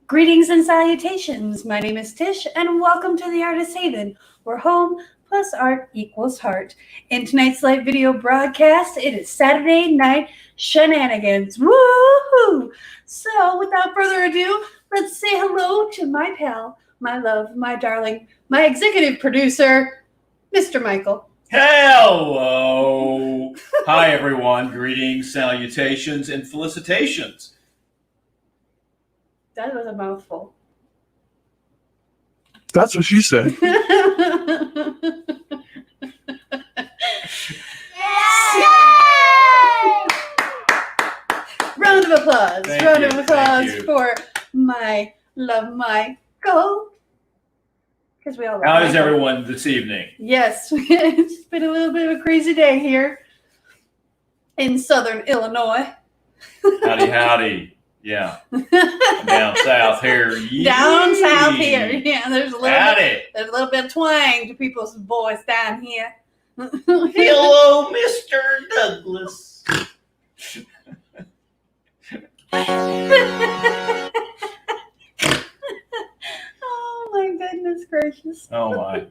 Greetings and salutations. My name is Tish, and welcome to the Artist Haven, where home plus art equals heart. In tonight's live video broadcast, it is Saturday Night Shenanigans. Woohoo! So, without further ado, let's say hello to my pal, my love, my darling, my executive producer, Mr. Michael. Hello! Hi, everyone. Greetings, salutations, and felicitations. That was a mouthful. That's what she said. Round of applause. Round of applause you. for my love, Michael. Because we all love How is Michael. everyone this evening? Yes, it's been a little bit of a crazy day here in southern Illinois. Howdy, howdy. Yeah. Down south here. Yee. Down south here. Yeah, there's a Howdy. little bit of twang to people's voice down here. Hello, Mr. Douglas. Oh my goodness gracious. Oh my.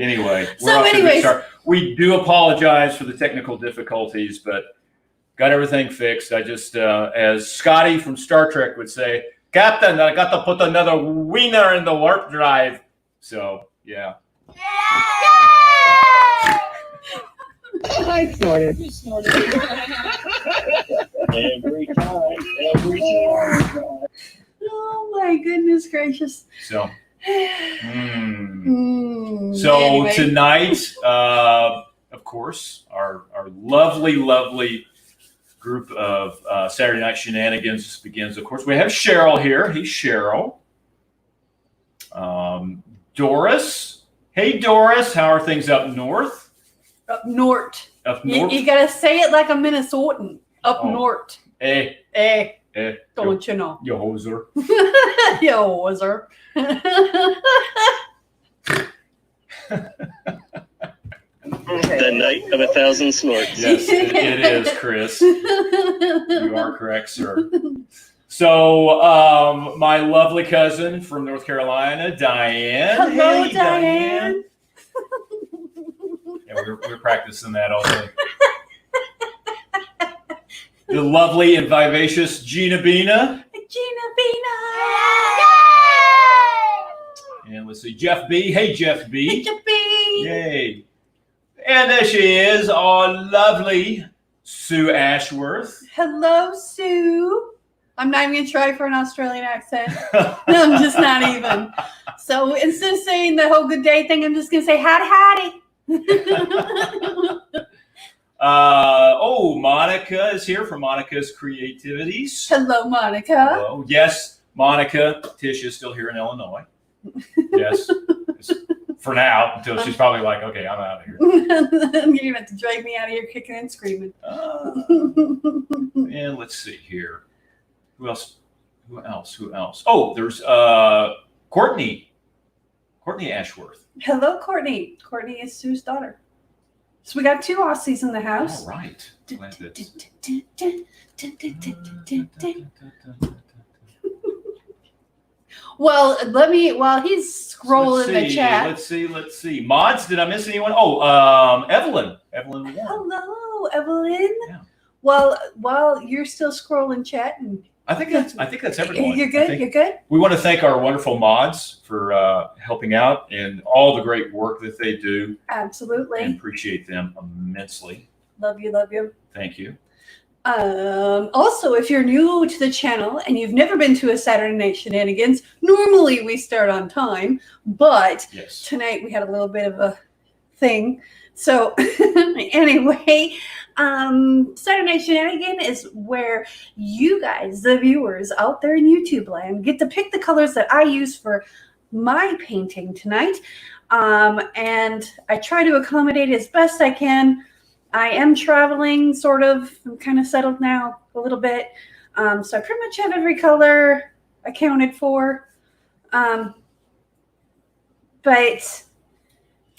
Anyway, Anyways, we do apologize for the technical difficulties, but got everything fixed. I just, as Scotty from Star Trek would say, Captain, I got to put another wiener in the warp drive. So, yeah. I snorted. You snorted. Every time. Oh my goodness gracious. So, So anyway. tonight, of course, our lovely group of Saturday Night Shenanigans begins. Of course, we have Cheryl here. Hey, Cheryl. Doris. Hey, Doris. How are things up north? Up north. Up north. You gotta say it like a Minnesotan. Up north. Don't you know? You hoser. You hoser. The night of 1,000 snorts. Yes, it is, Chris. You are correct, sir. So, my lovely cousin from North Carolina, Diane. Hello, hey, Diane. Yeah, we're practicing that all day. The lovely and vivacious Gina Bina. Gina Bina. And let's see, Jeff B. Hey, Jeff B. Hey, Jeff B. Yay. And there she is, our lovely Sue Ashworth. Hello, Sue. I'm not even going to try for an Australian accent. No, I'm just not even. So instead of saying the whole good day thing, I'm just going to say howdy. Monica is here from Monica's Creativities. Hello, Monica. Hello. Yes, Monica. Tish is still here in Illinois. Yes. For now, until she's probably like, okay, I'm out of here. You're going to have to drag me out of here kicking and screaming. And let's see here. Who else? Oh, there's Courtney. Courtney Ashworth. Hello, Courtney. Courtney is Sue's daughter. So we got 2 Aussies in the house. All right. Well, while he's scrolling the chat. Let's see. Mods, did I miss anyone? Oh, Evelyn. Evelyn Warren. Hello, Evelyn. Yeah. Well, while you're still scrolling chat, and I think that's everyone. You're good. You're good. We want to thank our wonderful mods for helping out and all the great work that they do. Absolutely. And appreciate them immensely. Love you. Love you. Thank you. Also, if you're new to the channel and you've never been to a Saturday Night Shenanigans, normally we start on time, but yes, tonight we had a little bit of a thing. So anyway, Saturday Night Shenanigan is where you guys, the viewers out there in YouTube land, get to pick the colors that I use for my painting tonight. And I try to accommodate as best I can. I am traveling, sort of. I'm kind of settled now a little bit. So I pretty much have every color accounted for. But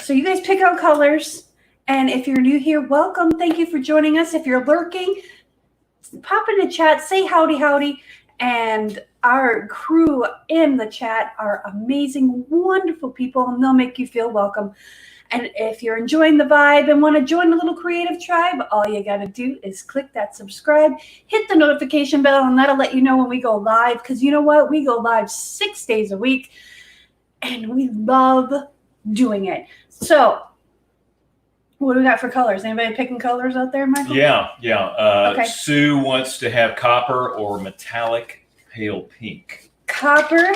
so you guys pick out colors. And if you're new here, welcome. Thank you for joining us. If you're lurking, pop in the chat, say howdy. And our crew in the chat are amazing, wonderful people, and they'll make you feel welcome. And if you're enjoying the vibe and want to join a little creative tribe, all you got to do is click that subscribe, hit the notification bell, and that'll let you know when we go live. Because you know what? We go live 6 days a week, and we love doing it. So what do we got for colors? Anybody picking colors out there, Michael? Yeah. Okay. Sue wants to have copper or metallic pale pink. Copper,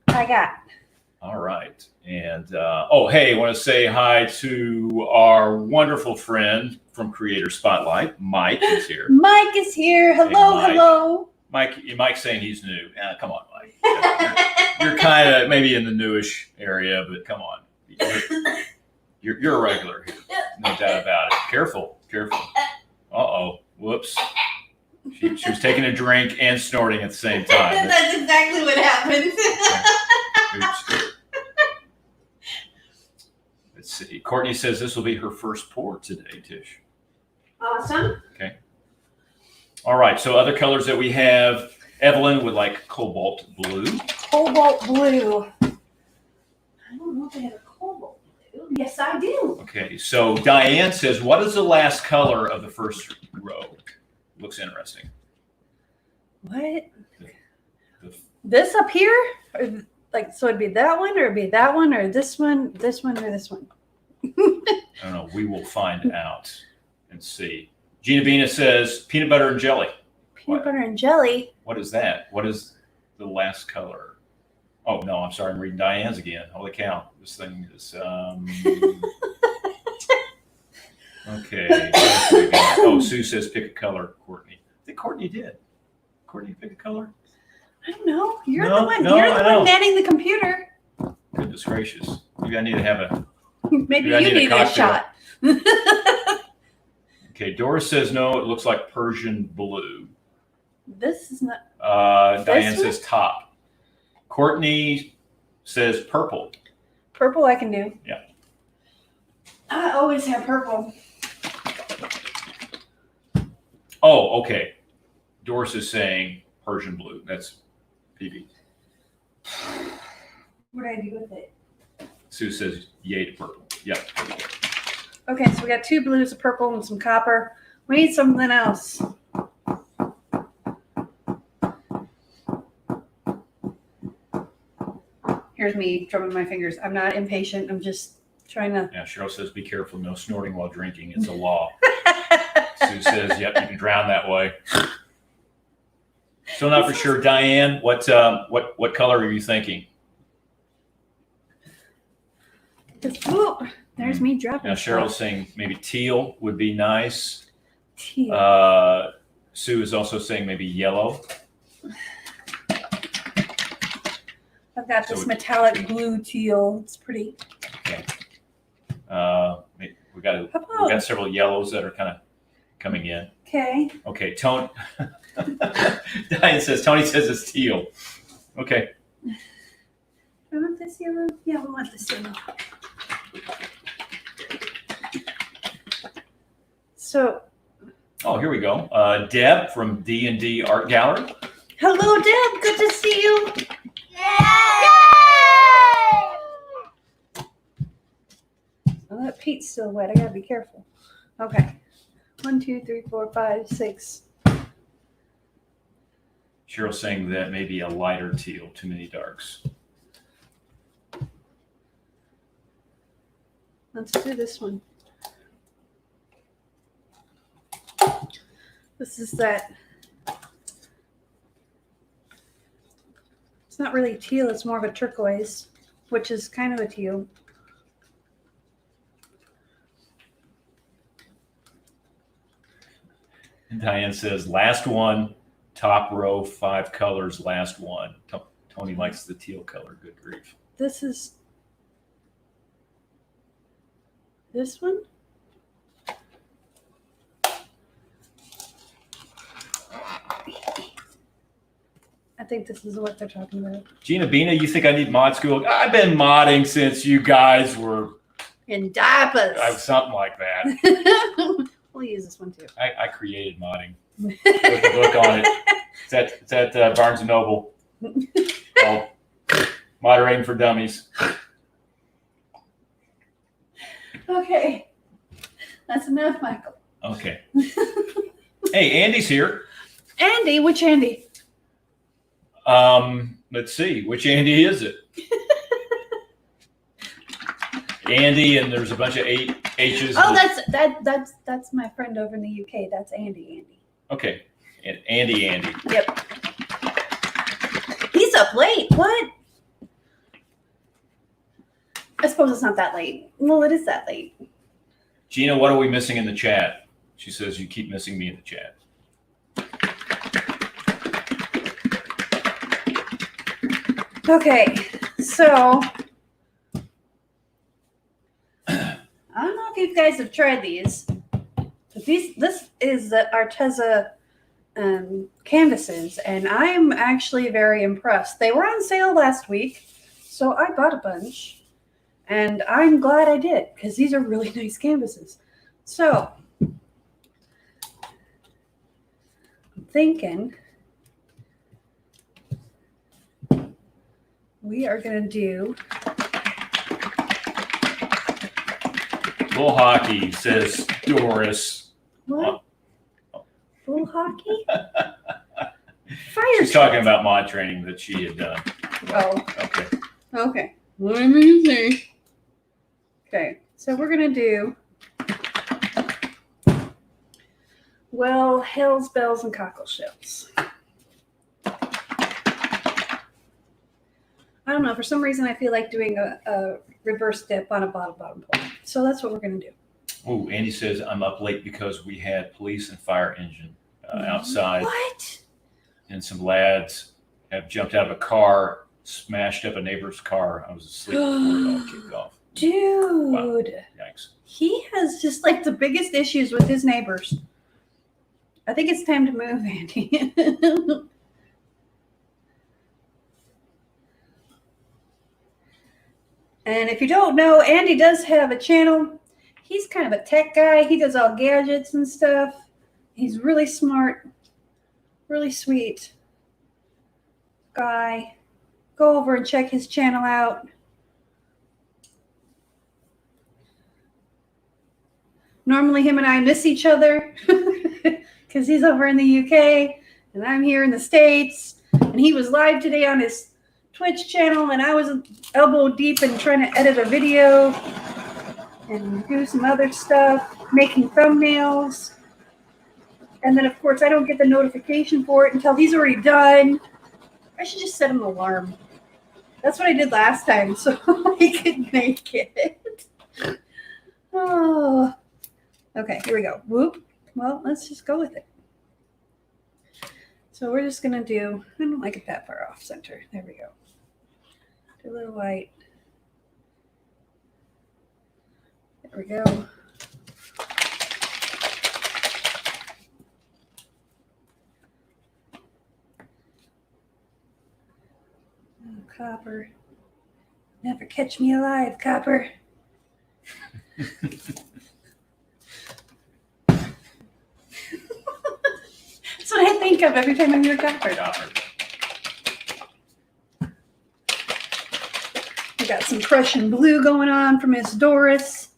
I got. All right. And, hey, I want to say hi to our wonderful friend from Creator Spotlight. Mike is here. Mike is here. Hello, Mike. hello. Mike's saying he's new. Come on, Mike. You're kind of maybe in the newish area, but come on. You're a regular here. No doubt about it. Careful. Uh-oh. Whoops. She was taking a drink and snorting at the same time. That's exactly what happened. Oops. Let's see. Courtney says this will be her first pour today, Tish. Awesome. Okay. All right. So other colors that we have, Evelyn would like cobalt blue. Cobalt blue. I don't know if they have a cobalt blue. Yes, I do. Okay. So Diane says, what is the last color of the first row? Looks interesting. What? The This up here? Or so it'd be that one, or it'd be that one, or this one, or this one. I don't know. We will find out and see. Gina Bina says peanut butter and jelly. Peanut butter and jelly. What is that? What is the last color? Oh, no, I'm sorry. I'm reading Diane's again. Holy cow. This thing is... Okay. Oh, Sue says pick a color, Courtney. I think Courtney did. Courtney pick a color? I don't know. You're No, the one. no, You're the I one know. manning the computer. Goodness gracious. Maybe I need to have a... Maybe I you need a need a cocktail. shot. Okay, Doris says no. It looks like Persian blue. This is not. Diane one? says top. Courtney says purple. Purple I can do. Yeah. I always have purple. Oh, okay. Doris is saying Persian blue. That's PB. What do I do with it? Sue says yay to purple. Yeah. Okay, so we got 2 blues, a purple, and some copper. We need something else. Here's me drumming my fingers. I'm not impatient. I'm just trying to. Yeah, Cheryl says be careful. No snorting while drinking. It's a law. Sue says, yep, you can drown that way. Still not for sure. Diane, what color are you thinking? Ooh, there's me dropping. Now, Cheryl's saying maybe teal would be nice. Teal. Sue is also saying maybe yellow. I've got this metallic blue teal. It's pretty. Okay. We got several yellows that are kind of coming in. Okay. Okay, Tony. Diane says Tony says it's teal. Okay. I want this yellow. Yeah, we want this yellow. So. Oh, here we go. Deb from D&D Art Gallery. Hello, Deb. Good to see you. Oh, that paint's still wet. I gotta be careful. Okay. 1, 2, 3, 4, 5, 6. Cheryl's saying that maybe a lighter teal. Too many darks. Let's do this one. This is that. It's not really teal. It's more of a turquoise, which is kind of a teal. And Diane says last one, top row, 5 colors, last one. Tony likes the teal color. Good grief. This is this one. I think this is what they're talking about. Gina Bina, you think I need mod school? I've been modding since you guys were In diapers. something like that. We'll use this one too. I created modding. Put the book on it. It's at Barnes and Noble. Called Moderating for Dummies. Okay. That's enough, Michael. Okay. Hey, Andy's here. Andy, which Andy? Let's see. Which Andy is it? Andy, and there's a bunch of H's. Oh, that's my friend over in the UK. That's Andy. Okay. And Andy. Yep. He's up late. What? I suppose it's not that late. Well, it is that late. Gina, what are we missing in the chat? She says you keep missing me in the chat. Okay, so I don't know if you guys have tried these, but this is the Arteza canvases, and I'm actually very impressed. They were on sale last week, so I bought a bunch, and I'm glad I did because these are really nice canvases. So I'm thinking we are going to do Bull hockey, says Doris. what? Bull hockey? Fire. She's talking about mod training that she had done. Oh, Okay. okay. Let me see. Okay, so we're going to do hells, bells, and cockle shells. I don't know. For some reason, I feel like doing a reverse dip on a bottom pour. So that's what we're going to do. Oh, Andy says I'm up late because we had police and fire engine outside. What? And some lads have jumped out of a car, smashed up a neighbor's car. I was asleep before it all kicked off. Dude. Wow. Yikes. He has just like the biggest issues with his neighbors. I think it's time to move, Andy. And if you don't know, Andy does have a channel. He's kind of a tech guy. He does all gadgets and stuff. He's really smart, really sweet guy. Go over and check his channel out. Normally him and I miss each other because he's over in the UK and I'm here in the States. And he was live today on his Twitch channel and I was elbow deep in trying to edit a video and do some other stuff, making thumbnails. And then, of course, I don't get the notification for it until he's already done. I should just set him an alarm. That's what I did last time, so I could make it. Oh. Okay, here we go. Whoop. Well, let's just go with it. So we're just going to do, I don't like it that far off center. There we go. Do a little white. There we go. Oh, copper. Never catch me alive, copper. That's what I think of every time I hear copper. We got some Prussian blue going on from Miss Doris.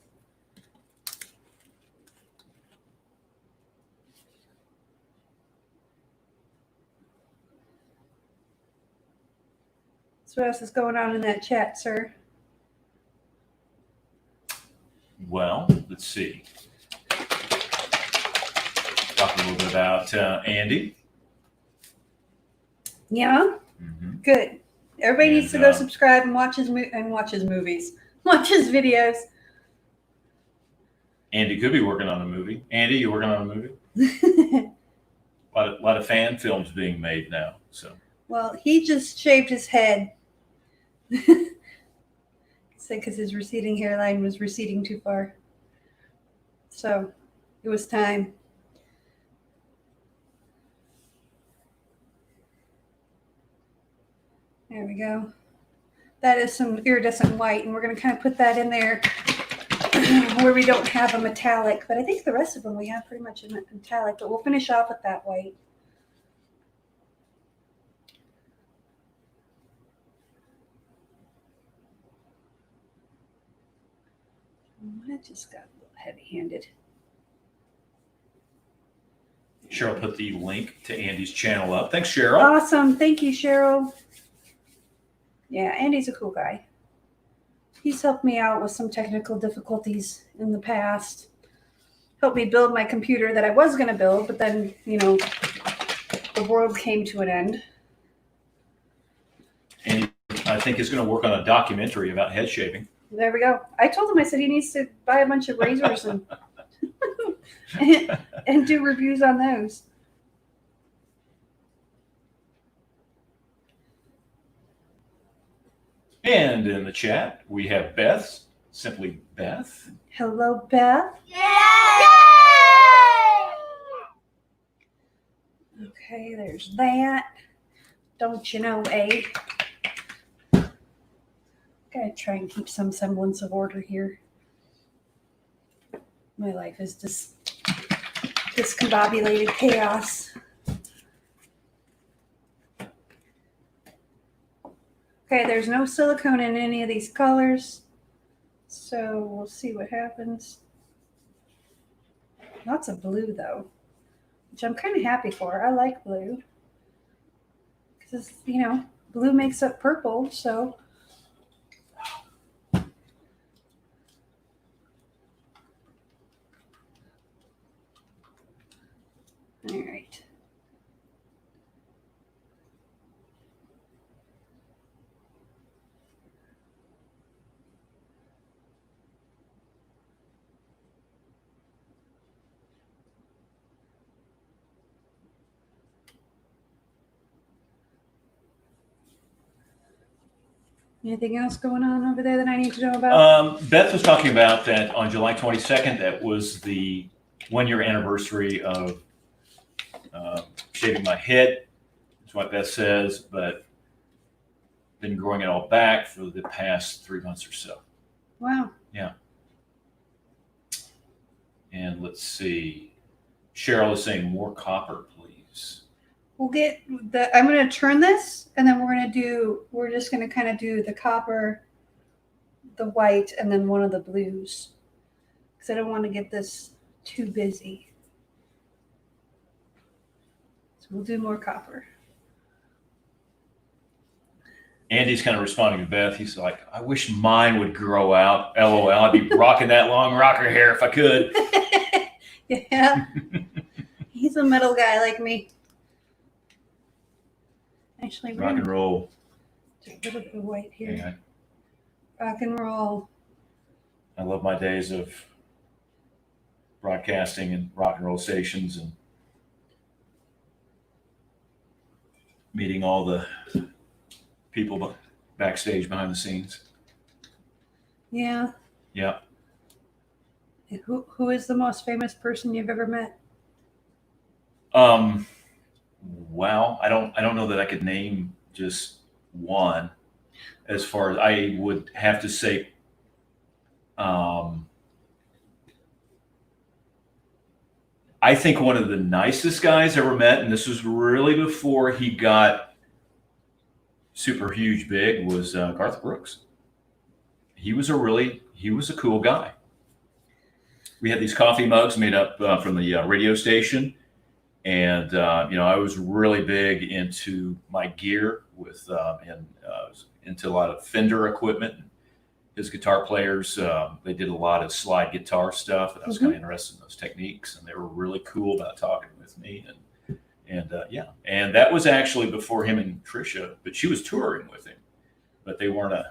So what else is going on in that chat, sir? Well, let's see. Talk a little bit about Andy. Yeah? Mm-hmm. Good. Everybody needs to go subscribe and watch his movies. Watch his videos. Andy could be working on a movie. Andy, you working on a movie? A lot of fan films being made now. So. Well, he just shaved his head. Because his receding hairline was receding too far. So it was time. There we go. That is some iridescent white, and we're going to kind of put that in there where we don't have a metallic. But I think the rest of them we have pretty much a metallic, but we'll finish off with that white. I just got a little heavy-handed. Cheryl put the link to Andy's channel up. Thanks, Cheryl. Awesome. Thank you, Cheryl. Yeah, Andy's a cool guy. He's helped me out with some technical difficulties in the past. Helped me build my computer that I was going to build, but then, the world came to an end. Andy, I think, is going to work on a documentary about head shaving. There we go. I told him, I said he needs to buy a bunch of razors and and do reviews on those. And in the chat, we have Beth, simply Beth. Hello, Beth. Yay! Okay, there's that. Don't you know, eh? Gotta try and keep some semblance of order here. My life is just discombobulated chaos. Okay, there's no silicone in any of these colors, so we'll see what happens. Lots of blue though, which I'm kind of happy for. I like blue because, blue makes up purple, so. All right. Anything else going on over there that I need to know about? Beth was talking about that on July 22nd. That was the 1-year anniversary of shaving my head. That's what Beth says, but been growing it all back for the past 3 months or so. Wow. Yeah. And let's see. Cheryl is saying more copper, please. We'll get I'm going to turn this, and then we're just going to kind of do the copper, the white, and then one of the blues. Because I don't want to get this too busy. So we'll do more copper. Andy's kind of responding to Beth. He's like, I wish mine would grow out. LOL. I'd be rocking that long rocker hair if I could. Yeah. He's a metal guy like me. Actually, Rock and roll. just a little bit of white here. Yeah. Rock and roll. I love my days of broadcasting and rock and roll stations and meeting all the people backstage behind the scenes. Yeah. Yeah. Who is the most famous person you've ever met? Wow. I don't know that I could name just one. As far as I would have to say, I think one of the nicest guys I ever met, and this was really before he got super huge big, was Garth Brooks. He was a cool guy. We had these coffee mugs made up from the radio station. And, I was really big into my gear into a lot of Fender equipment. His guitar players, they did a lot of slide guitar stuff. And I was kind of interested in those techniques. And they were really cool about talking with me. And that was actually before him and Trisha, but she was touring with him. But they weren't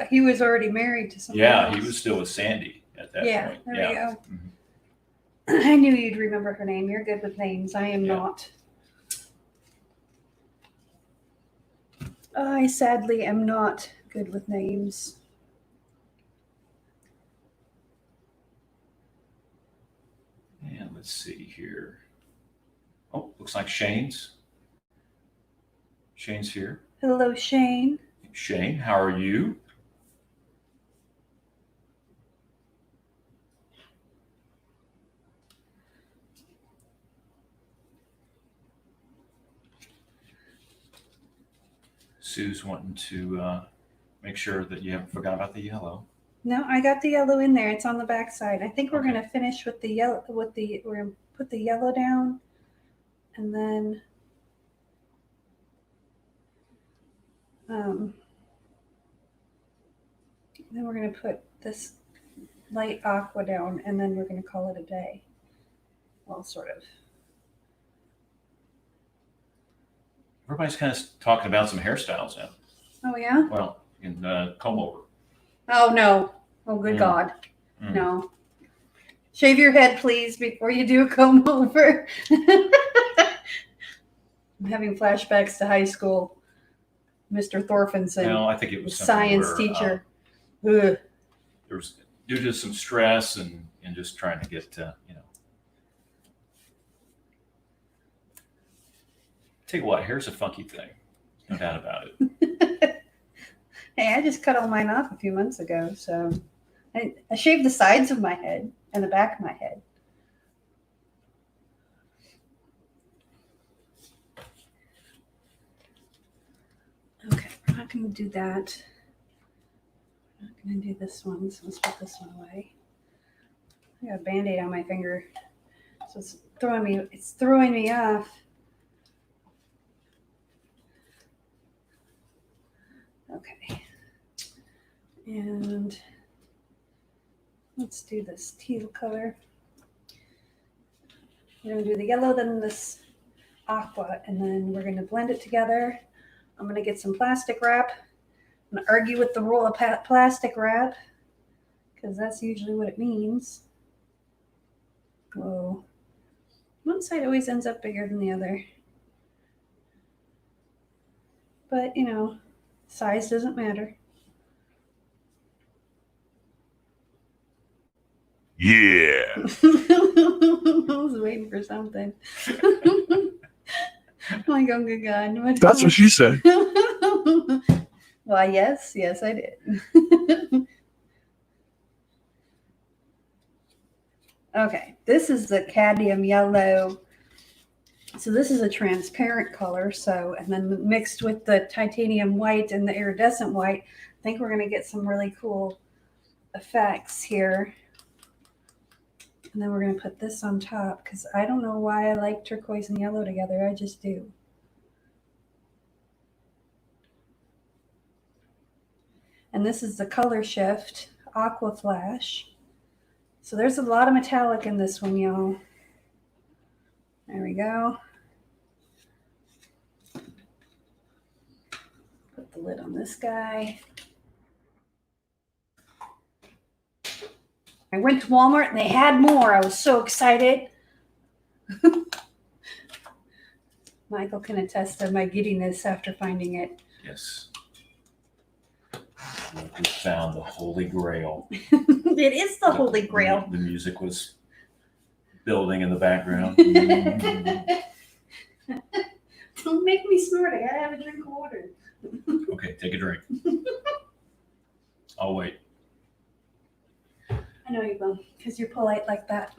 He was already married to someone else. he was still with Sandy at that point. There we go. Mhm. I knew you'd remember her name. You're good with names. I am not. I sadly am not good with names. And let's see here. Oh, looks like Shane's here. Hello, Shane. Shane, how are you? Sue's wanting to make sure that you haven't forgot about the yellow. No, I got the yellow in there. It's on the back side. I think we're Okay. going to finish with the yellow. We're going to put the yellow down, and then we're going to put this light aqua down, and then we're going to call it a day. Well, sort of. Everybody's kind of talking about some hairstyles now. Oh yeah. Well, in comb over. Oh no. Oh good God. No. Shave your head, please, before you do a comb over. I'm having flashbacks to high school. Mr. Thorfinson, No, I think it was science teacher. Ugh. There was due to some stress and just trying to get Tell you what, hair's a funky thing. No doubt about it. Hey, I just cut all mine off a few months ago, so I shaved the sides of my head and the back of my head. Okay, we're not going to do that. We're not going to do this one, so let's put this one away. I got a Band-Aid on my finger, so it's throwing me off. Okay, and let's do this teal color. We're going to do the yellow, then this aqua, and then we're going to blend it together. I'm going to get some plastic wrap. I'm going to argue with the roll of plastic wrap because that's usually what it means. Whoa. One side always ends up bigger than the other. But, Size doesn't matter. Yeah. I was waiting for something. Like, oh, good God. That's what she said. Why, yes, I did. Okay, this is the cadmium yellow. So this is a transparent color. So, and then mixed with the titanium white and the iridescent white, I think we're going to get some really cool effects here. And then we're going to put this on top because I don't know why I like turquoise and yellow together. I just do. And this is the color shift aqua flash. So there's a lot of metallic in this one, y'all. There we go. Put the lid on this guy. I went to Walmart and they had more. I was so excited. Michael can attest to my giddiness after finding it. Yes. We found the Holy Grail. It is the Holy Grail. The music was building in the background. Don't make me snort. I gotta have a drink of water. Okay, take a drink. I'll wait. I know you will, because you're polite like that.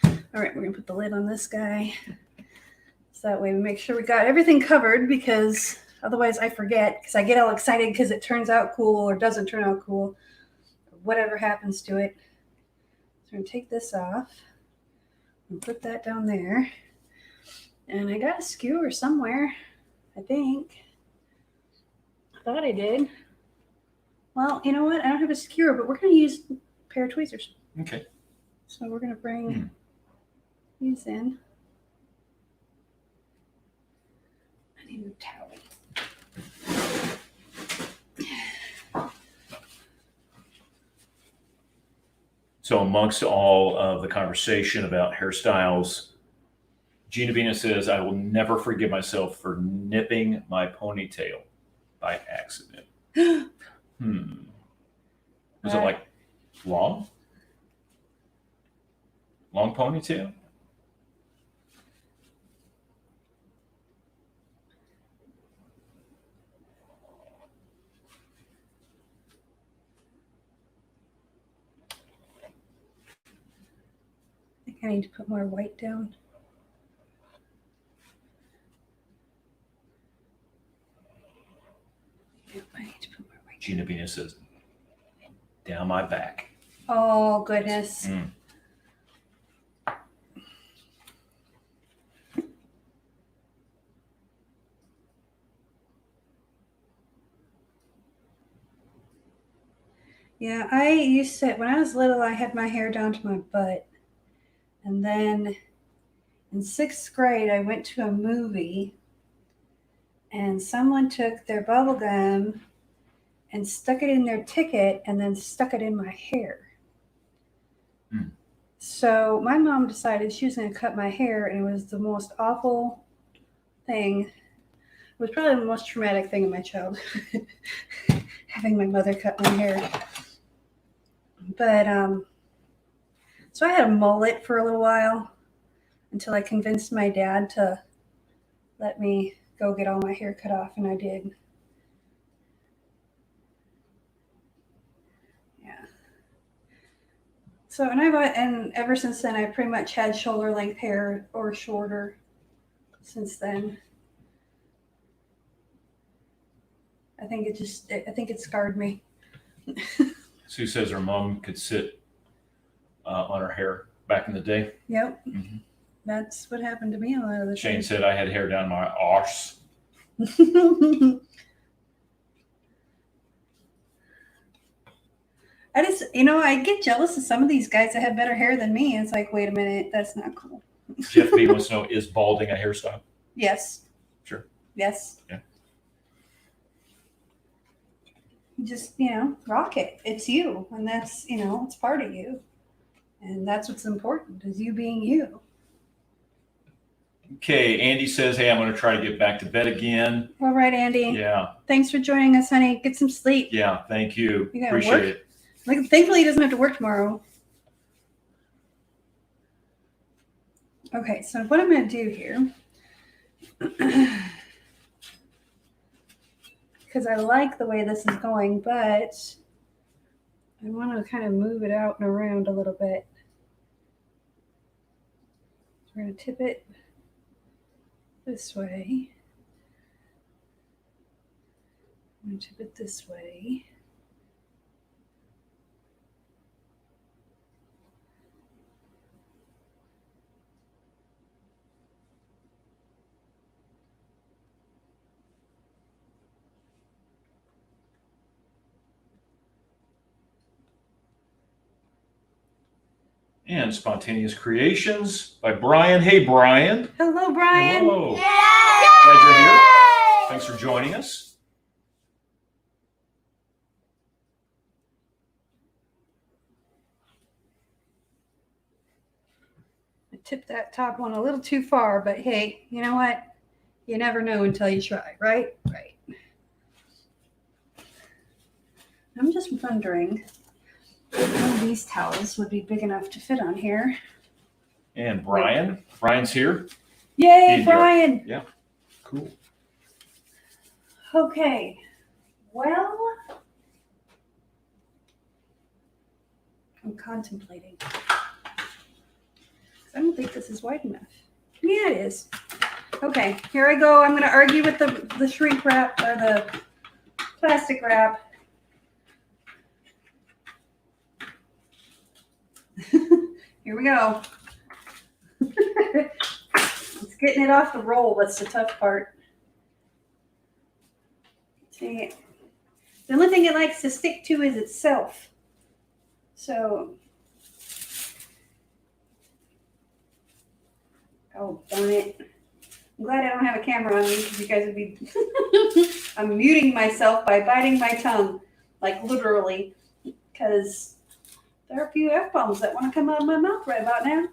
All right, we're gonna put the lid on this guy. So that way we make sure we got everything covered, because otherwise I forget, because I get all excited because it turns out cool or doesn't turn out cool, or whatever happens to it. So I'm gonna take this off and put that down there. And I got a skewer somewhere, I think. I thought I did. Well, you know what? I don't have a skewer, but we're gonna use a pair of tweezers. Okay. So we're gonna bring these in. I need a towel. So amongst all of the conversation about hairstyles, Gina Vina says, I will never forgive myself for nipping my ponytail by accident. Was it like long? Long ponytail? I think I need to put more white down. I need to put more white. Gina Vina says, down my back. Oh, goodness. Yeah, I used to, when I was little, I had my hair down to my butt. And then in 6th grade, I went to a movie and someone took their bubble gum and stuck it in their ticket and then stuck it in my hair. So my mom decided she was going to cut my hair, and it was the most awful thing. It was probably the most traumatic thing in my childhood, having my mother cut my hair. But so I had a mullet for a little while until I convinced my dad to let me go get all my hair cut off, and I did. Yeah. So, and ever since then, I pretty much had shoulder length hair or shorter since then. I think it scarred me. Sue says her mom could sit on her hair back in the day. Yep. Mm-hmm. That's what happened to me a lot of the time. Shane said I had hair down my arse. I get jealous of some of these guys that have better hair than me. It's like, wait a minute, that's not cool. Jeff B wants to know, is balding a hairstyle? Yes. Sure. Yes. Yeah. Just, rock it. It's you. And that's, it's part of you. And that's what's important, is you being you. Okay, Andy says, hey, I'm going to try to get back to bed again. All right, Andy. Yeah. Thanks for joining us, honey. Get some sleep. Yeah, thank you. You gotta Appreciate work? it. Like, thankfully, he doesn't have to work tomorrow. Okay, so what I'm going to do here, because I like the way this is going, but I want to kind of move it out and around a little bit. So we're going to tip it this way. I'm going to tip it this way. And Spontaneous Creations by Brian. Hey, Brian. Hello, Brian. Hello. Glad you're here. Thanks for joining us. I tipped that top one a little too far, but hey, you know what? You never know until you try, right? Right. I'm just wondering if one of these towels would be big enough to fit on here. And Brian. Brian's here. Yay, Hey, Brian! Yeah, cool. Okay, well, I'm contemplating. I don't think this is wide enough. Yeah, it is. Okay, here I go. I'm going to argue with the shrink wrap or the plastic wrap. Here we go. It's getting it off the roll. That's the tough part. See, the only thing it likes to stick to is itself. So, oh, darn it. I'm glad I don't have a camera on me because you guys would be. I'm muting myself by biting my tongue, like literally, because there are a few F-bombs that want to come out of my mouth right about now.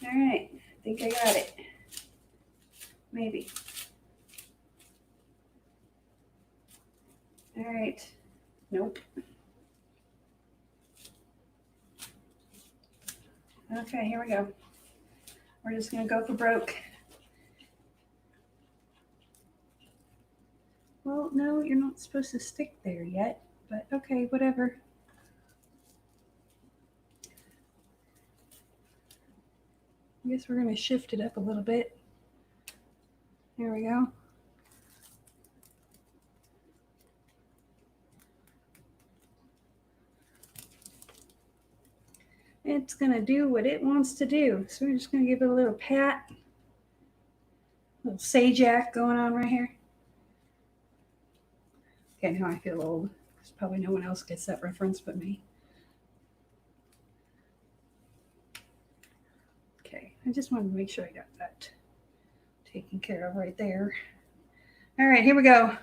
All right, I think I got it. Maybe. All right. Nope. Okay, here we go. We're just going to go for broke. Well, no, you're not supposed to stick there yet, but okay, whatever. I guess we're going to shift it up a little bit. There we go. It's going to do what it wants to do. So we're just going to give it a little pat. A little Sajak going on right here. Okay, now I feel old. There's probably no one else gets that reference but me. Okay, I just wanted to make sure I got that taken care of right there. All right, here we go.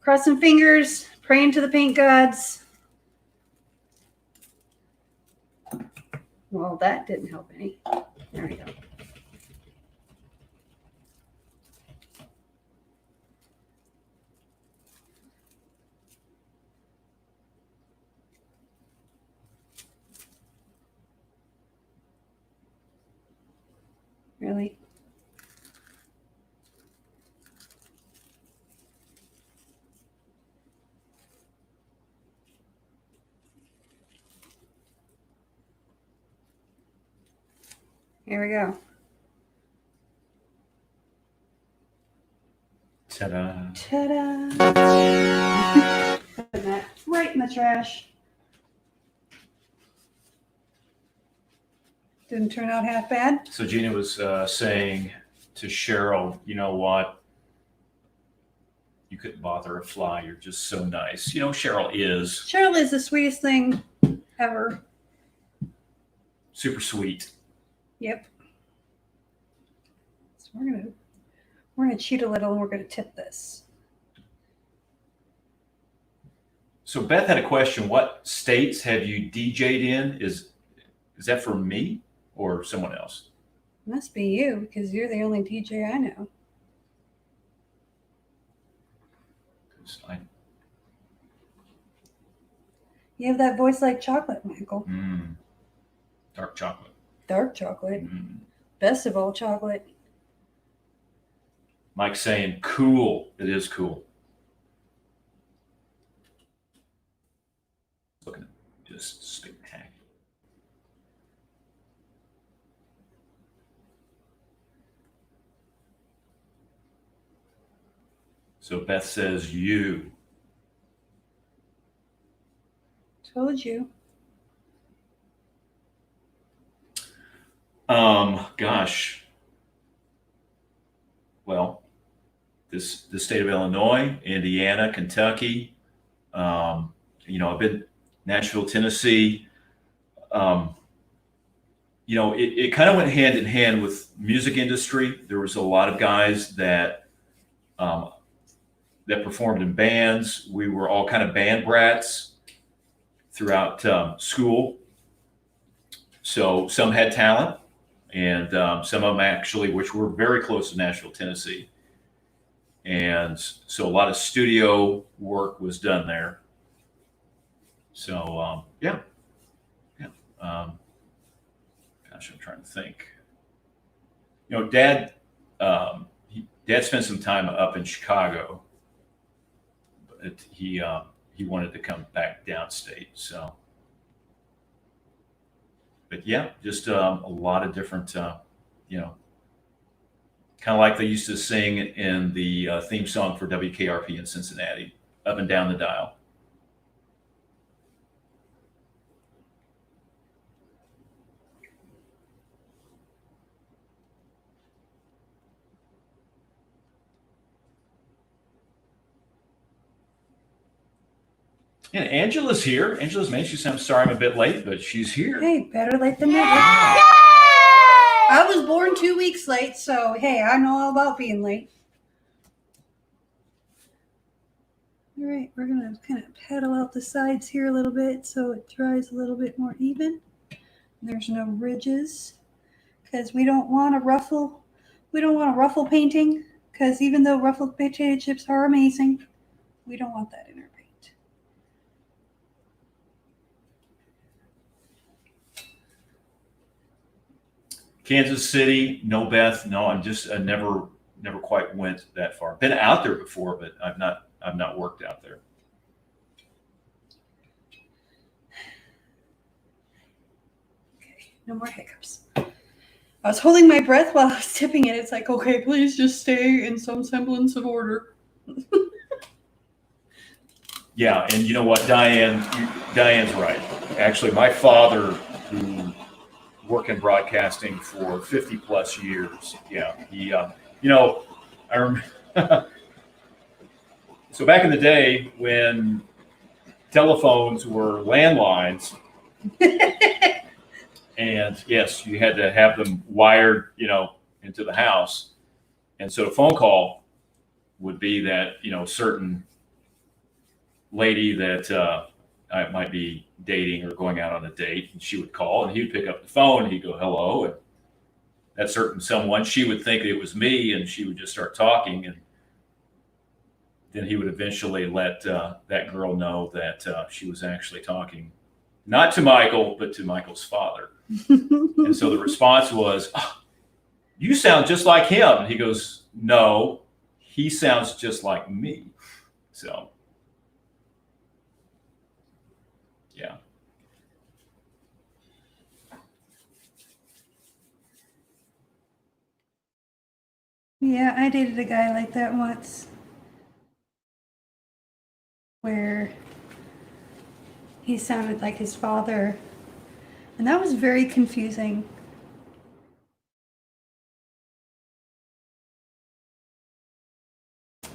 Crossing fingers, praying to the paint gods. Well, that didn't help any. There we go. Really? Here we go. Ta-da. Ta-da! Putting that right in the trash. Didn't turn out half bad. So Gina was saying to Cheryl, you know what? You couldn't bother a fly. You're just so nice. You know, Cheryl is. Cheryl is the sweetest thing ever. Super sweet. Yep. So we're gonna cheat a little and we're gonna tip this. So Beth had a question. What states have you DJ'd in? Is that for me or someone else? Must be you, because you're the only DJ I know. 'Cause You have that voice like chocolate, Michael. dark chocolate. Dark chocolate. Best of all chocolate. Mike's saying cool. It is cool. Looking just spectacular. So Beth says you. Told you. Gosh. Well, the state of Illinois, Indiana, Kentucky. I've been Nashville, Tennessee. It kind of went hand in hand with music industry. There was a lot of guys that performed in bands. We were all kind of band brats throughout school. So some had talent, and some of them actually, which were very close to Nashville, Tennessee. And so a lot of studio work was done there. So, yeah. Gosh, I'm trying to think. Dad spent some time up in Chicago, but he wanted to come back downstate. So, but yeah, just a lot of different, kind of like they used to sing in the theme song for WKRP in Cincinnati, up and down the dial. And Angela's here. Angela's made. She said, I'm sorry I'm a bit late, but she's here. Hey, better late than never. I was born 2 weeks late, so hey, I know all about being late. All right, we're going to kind of paddle out the sides here a little bit so it dries a little bit more even. There's no ridges because we don't want to ruffle. We don't want to ruffle painting because even though ruffled potato chips are amazing, we don't want that in our paint. Kansas City, no Beth, no. I never quite went that far. Been out there before, but I've not worked out there. Okay, no more hiccups. I was holding my breath while I was tipping it. It's like, okay, please just stay in some semblance of order. Yeah, and you know what, Diane's right. Actually, my father, who worked in broadcasting for 50 plus years, yeah, he, I remember. So back in the day when telephones were landlines, and yes, you had to have them wired, into the house. And so a phone call would be that, certain lady that I might be dating or going out on a date, and she would call and he would pick up the phone and he'd go, hello. And that certain someone, she would think it was me and she would just start talking. And then he would eventually let that girl know that she was actually talking, not to Michael, but to Michael's father. And so the response was, oh, you sound just like him. And he goes, no, he sounds just like me. So, yeah. Yeah, I dated a guy like that once, where he sounded like his father, and that was very confusing.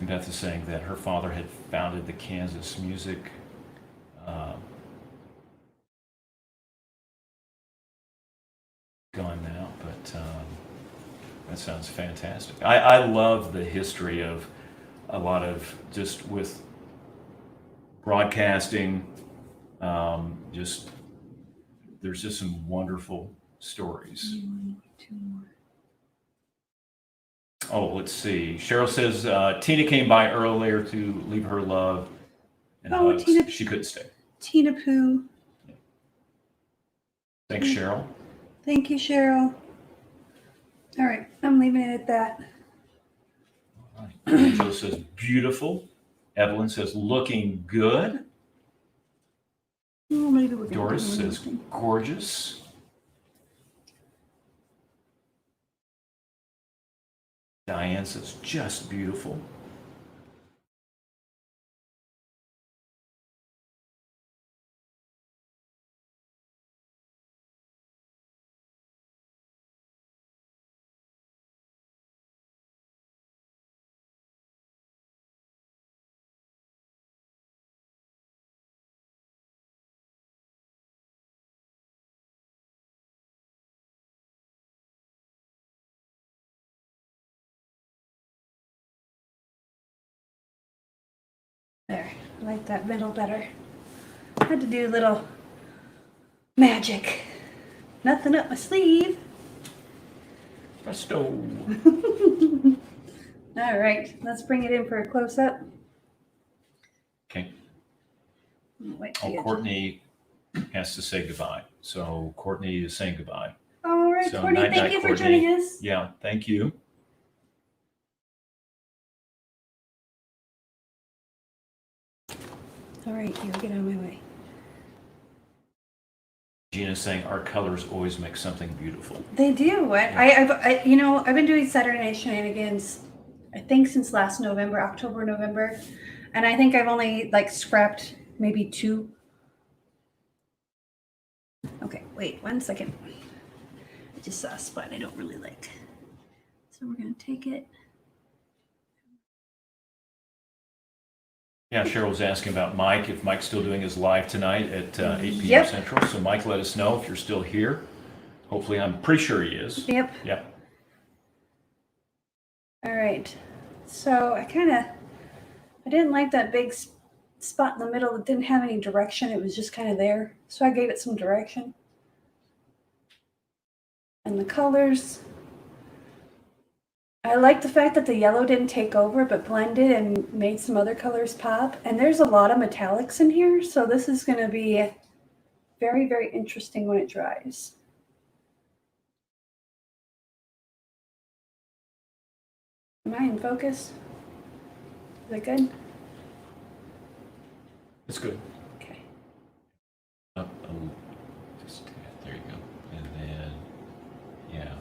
Beth is saying that her father had founded the Kansas Music gone now, but that sounds fantastic. I love the history of a lot of just with broadcasting. Just there's just some wonderful stories. Oh, let's see. Cheryl says Tina came by earlier to leave her love and hugs. Tina. She couldn't stay. Tina Pooh. Thanks, Cheryl. Thank you, Cheryl. All right, I'm leaving it at that. All right. Angela says beautiful. Evelyn says looking good. Oh, maybe we're gonna Doris do says something. gorgeous. Diane says just beautiful. There, I like that middle better. I had to do a little magic. Nothing up my sleeve. Presto. All right, let's bring it in for a close-up. Okay. Wait, Oh, Courtney has to say goodbye. So Courtney is saying goodbye. all right, So Courtney, night, thank night, you for Courtney. joining us. Yeah, thank you. All right, here, get out of my way. Gina's saying our colors always make something beautiful. They do. I've been doing Saturday Night Shenanigans, I think since last November, October, November, and I think I've only like scrapped maybe 2. Okay, wait 1 second. I just saw a spot I don't really like, so we're gonna take it. Yeah, Cheryl was asking about Mike, if Mike's still doing his live tonight at 8 p.m. Yep. Central. So Mike, let us know if you're still here. Hopefully, I'm pretty sure he is. Yep. Yep. All right. So I didn't like that big spot in the middle that didn't have any direction. It was just kind of there. So I gave it some direction. And the colors, I like the fact that the yellow didn't take over but blended and made some other colors pop. And there's a lot of metallics in here, so this is going to be very, very interesting when it dries. Am I in focus? Is that good? It's good. Okay. Up just there you go. And then, yeah.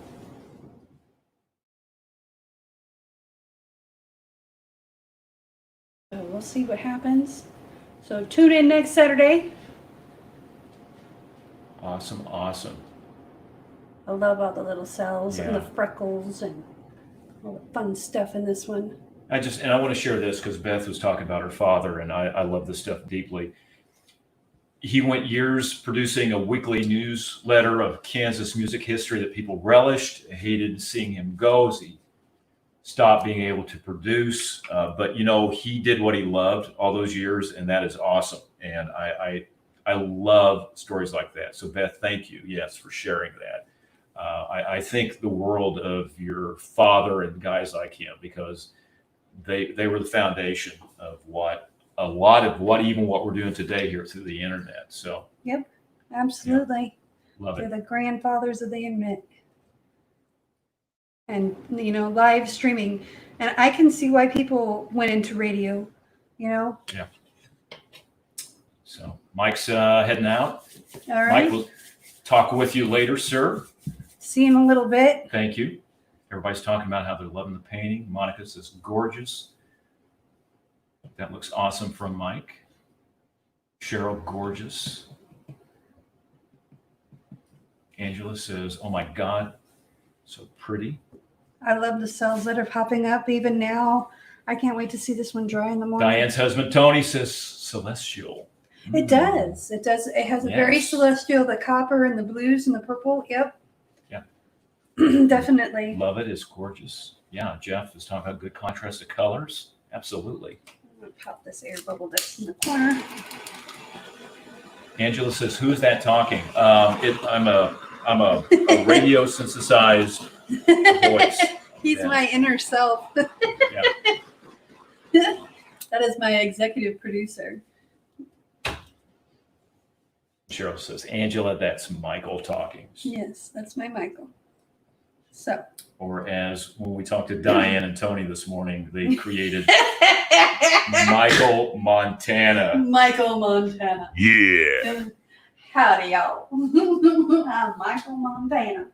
So we'll see what happens. So tune in next Saturday. Awesome, awesome. I love all the little cells and the Yeah. freckles and all the fun stuff in this one. I want to share this because Beth was talking about her father, and I love this stuff deeply. He went years producing a weekly newsletter of Kansas music history that people relished, hated seeing him go as he stopped being able to produce. But, he did what he loved all those years, and that is awesome. And I love stories like that. So, Beth, thank you, yes, for sharing that. I think the world of your father and guys like him, because they were the foundation of what we're doing today here through the internet. So Yep, absolutely. love They're it. the grandfathers of the internet. And, live streaming. And I can see why people went into radio, So Mike's heading out. All right. Mike will talk with you later, sir. See you in a little bit. Thank you. Everybody's talking about how they're loving the painting. Monica says gorgeous. That looks awesome from Mike. Cheryl, gorgeous. Angela says, oh my God, so pretty. I love the cells that are popping up even now. I can't wait to see this one dry in the morning. Diane's husband, Tony, says celestial. It does. It does. It has a very Yes. celestial, the copper and the blues and the purple. Yep. Yeah. Definitely. Love it. It's gorgeous. Yeah, Jeff is talking about good contrast of colors. Absolutely. pop this air bubble that's in the corner. Angela says, "Who's that talking?" I'm a radio synthesized voice. He's my inner self. Yeah. That is my executive producer. Cheryl says, "Angela, that's Michael talking." Yes, that's my Michael. So. Or as when we talked to Diane and Tony this morning, they created Michael Montana. Michael Montana. Yeah. Howdy, y'all. I'm Michael Montana.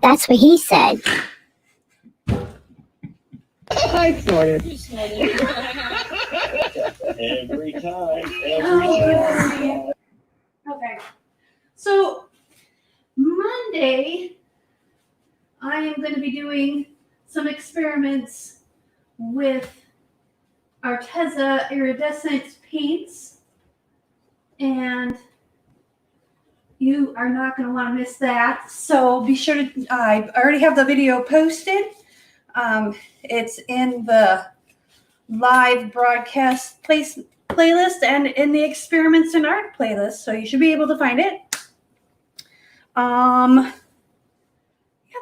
That's what he said. I snorted. Every time. Okay. So Monday, I am going to be doing some experiments with Arteza iridescent paints, and you are not going to want to miss that. So be sure to, I already have the video posted. It's in the live broadcast playlist and in the experiments in art playlist, so you should be able to find it. Yeah,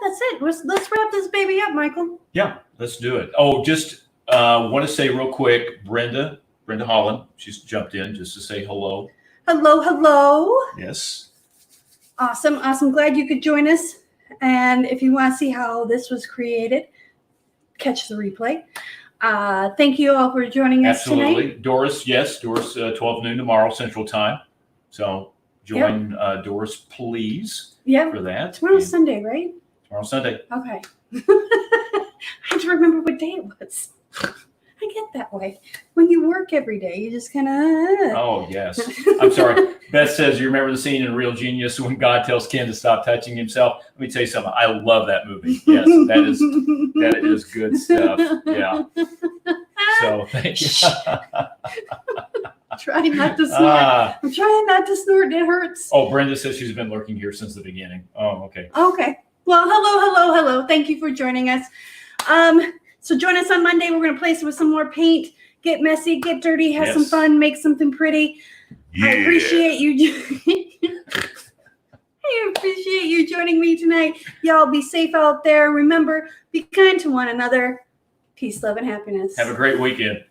that's it. Let's wrap this baby up, Michael. Yeah, let's do it. Oh, just want to say real quick, Brenda Holland, she's jumped in just to say hello. Hello. Yes. Awesome. Glad you could join us. And if you want to see how this was created, catch the replay. Thank you all for joining us tonight. Doris, 12 noon tomorrow Central Time. So join Doris, please, for that. Tomorrow's Sunday, right? Tomorrow's Sunday. Okay. I had to remember what day it was. I get that way. When you work every day, you just kind of... Oh, yes. I'm sorry. Beth says, you remember the scene in Real Genius when God tells Ken to stop touching himself? Let me tell you something. I love that movie. Yes, that is good stuff. Yeah. So, thank you. Trying not to snort. I'm trying not to snort. It hurts. Oh, Brenda says she's been lurking here since the beginning. Oh, okay. Okay. Well, hello. Thank you for joining us. So join us on Monday. We're going to play with some more paint, get messy, get dirty, have some fun, make something pretty. Yeah. I appreciate you. I appreciate you joining me tonight. Y'all be safe out there. Remember, be kind to one another. Peace, love, and happiness. Have a great weekend.